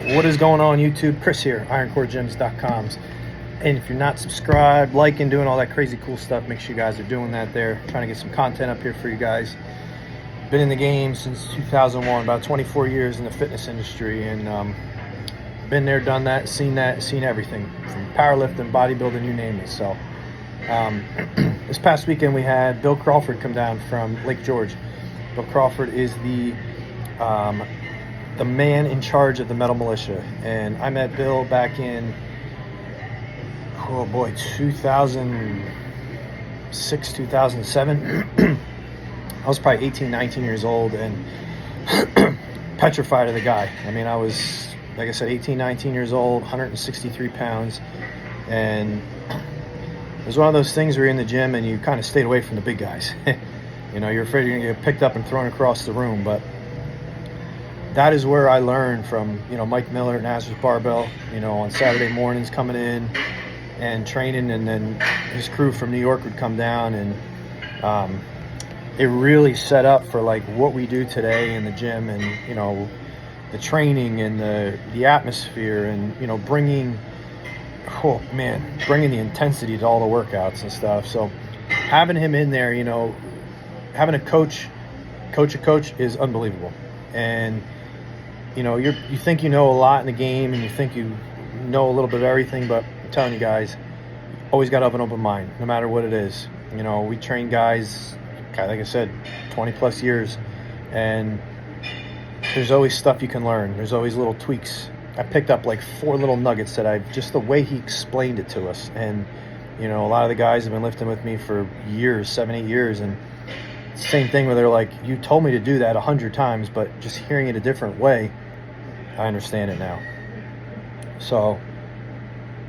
What is going on YouTube? Chris here, ironcoregyms.com. And if you're not subscribed, liking, doing all that crazy cool stuff, make sure you guys are doing that there. Trying to get some content up here for you guys. Been in the game since 2001, about 24 years in the fitness industry, and been there, done that, seen everything from powerlifting, bodybuilding, you name it. So this past weekend we had Bill Crawford come down from Lake George. Bill Crawford is the man in charge of the Metal Militia, and I met Bill back in 2006, 2007. I was probably 18, 19 years old and petrified of the guy. I mean, I was, like I said, 18, 19 years old, 163 pounds, and it was one of those things where you're in the gym and you kind of stayed away from the big guys. You know, you're afraid you're gonna get picked up and thrown across the room, but that is where I learned from, Mike Miller at Nazareth Barbell, on Saturday mornings coming in and training, and then his crew from New York would come down, and it really set up for like what we do today in the gym, and the training and the atmosphere, and bringing the intensity to all the workouts and stuff. So having him in there, having a coach is unbelievable. And you think you know a lot in the game, and you think you know a little bit of everything, but I'm telling you guys, always got to have an open mind, no matter what it is. We train guys, like I said, 20 plus years, and there's always stuff you can learn. There's always little tweaks. I picked up like 4 little nuggets that just the way he explained it to us. And a lot of the guys have been lifting with me for years, 7, 8 years, and same thing where they're like, you told me to do that 100 times, but just hearing it a different way, I understand it now. So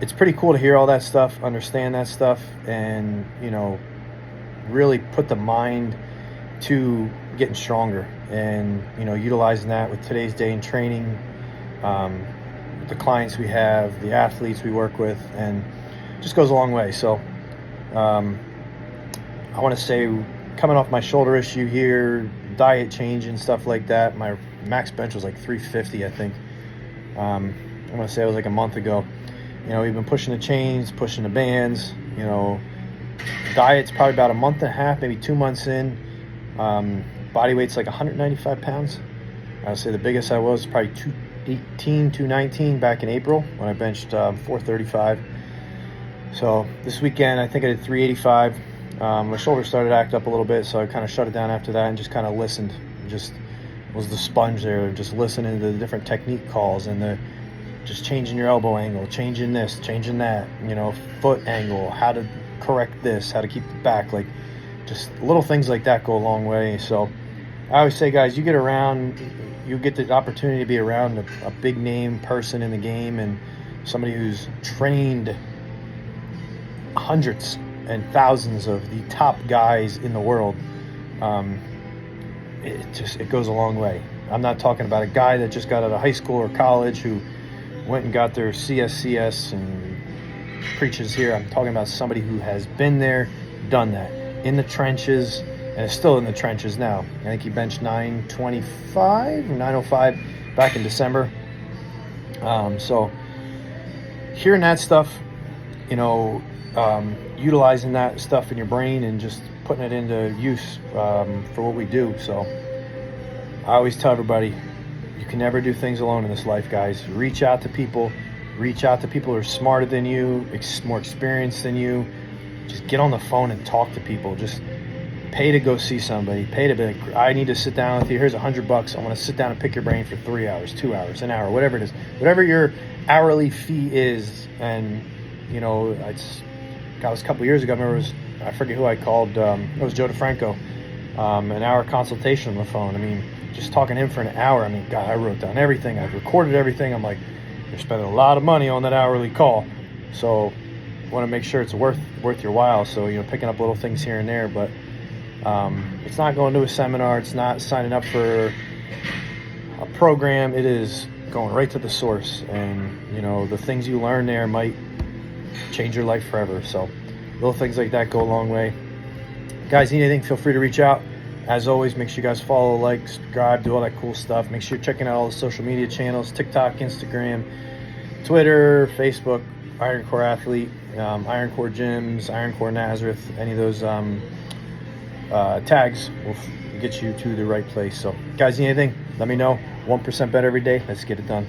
it's pretty cool to hear all that stuff, understand that stuff, and really put the mind to getting stronger, and utilizing that with today's day in training, the clients we have, the athletes we work with, and just goes a long way. So I want to say, coming off my shoulder issue here, diet change and stuff like that, my max bench was like 350, I think. I want to say it was like a month ago. We've been pushing the chains, pushing the bands. Diet's probably about a month and a half, maybe 2 months in. Body weight's like 195 pounds. I would say the biggest I was probably 218, 219 back in April when I benched 435. So this weekend I think I did 385. My shoulder started to act up a little bit, so I kind of shut it down after that and just kind of listened. Just was the sponge there, just listening to the different technique calls, and just changing your elbow angle, changing this, changing that, foot angle, how to correct this, how to keep it back, like just little things like that go a long way. So I always say, guys, you get the opportunity to be around a big name person in the game, and somebody who's trained hundreds and thousands of the top guys in the world. It goes a long way. I'm not talking about a guy that just got out of high school or college who went and got their CSCS and preaches here. I'm talking about somebody who has been there, done that, in the trenches, and is still in the trenches now. I think he benched 925 or 905 back in December. So hearing that stuff, utilizing that stuff in your brain and just putting it into use for what we do. So I always tell everybody, you can never do things alone in this life, guys. Reach out to people who are smarter than you, more experienced than you. Just get on the phone and talk to people. Just pay to go see somebody. Pay to be like, I need to sit down with you. Here's $100. I want to sit down and pick your brain for 3 hours, 2 hours, an hour, whatever it is. Whatever your hourly fee is. And that was a couple years ago. I remember I forget who I called. It was Joe DeFranco. An hour consultation on the phone. I mean, just talking to him for an hour. I mean, God, I wrote down everything. I recorded everything. I'm like, you're spending a lot of money on that hourly call. So I want to make sure it's worth your while. So, picking up little things here and there. But it's not going to a seminar. It's not signing up for a program. It is going right to the source. And, the things you learn there might change your life forever. So little things like that go a long way. Guys, need anything, feel free to reach out. As always, make sure you guys follow, like, subscribe, do all that cool stuff. Make sure you're checking out all the social media channels, TikTok, Instagram, Twitter, Facebook, Iron Core Athlete, Iron Core Gyms, Iron Core Nazareth. Any of those tags will get you to the right place. So, guys, need anything? Let me know. 1% better every day. Let's get it done.